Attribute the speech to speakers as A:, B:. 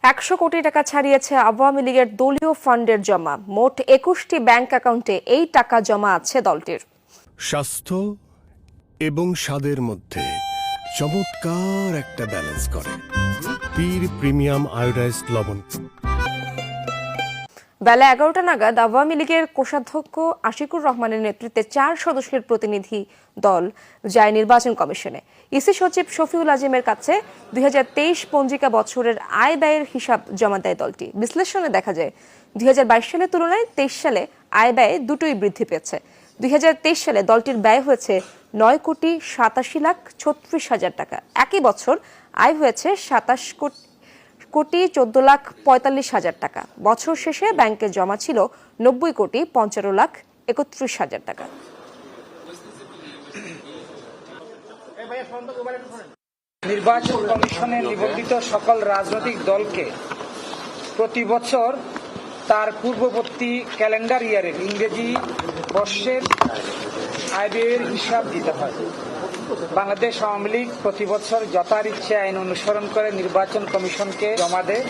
A: 100 কোটি টাকা ছাড়িয়েছে আওয়ামী লীগের দলীয় ফান্ডের জমা। মোট 21টি ব্যাংক অ্যাকাউন্টে এই টাকা জমা আছে দলটির।
B: স্বাস্থ্য এবং স্বাদের মধ্যে চমৎকার একটা ব্যালেন্স করে পীর প্রিমিয়াম আয়োডাইজড লবণ।
A: বেলা 11টা নাগাদ আওয়ামী লীগের কোষাধ্যক্ষ আশিকুর রহমানের নেতৃত্বে 4 সদস্যের প্রতিনিধি দল যায় নির্বাচন কমিশনে। ইসি সচিব শফিউল আজিমের কাছে 2023 পঞ্জিকা বছরের আয় ব্যয়ের হিসাব জমা দেয় দলটি। বিশ্লেষণে দেখা যায় 2022 সালের তুলনায় 23 সালে আয় ব্যয় দুটোই বৃদ্ধি পেয়েছে। 2023 সালে দলটির ব্যয় হয়েছে 9,87,36,000 টাকা। একই বছর আয় হয়েছে 27,14,45,000 টাকা। বছর শেষে ব্যাংকে জমা ছিল 90,15,31,000 টাকা।
C: নির্বাচন কমিশনে নিবন্ধিত সকল রাজনৈতিক দলকে প্রতি বছর তার পূর্ববর্তী ক্যালেন্ডার ইয়ারের ইংরেজি বর্ষের আয় ব্যয়ের হিসাব দিতে হয়। বাংলাদেশ আওয়ামী লীগ প্রতি বছর যথারীতি আইন অনুসরণ করে নির্বাচন কমিশনকে জমা দেয়।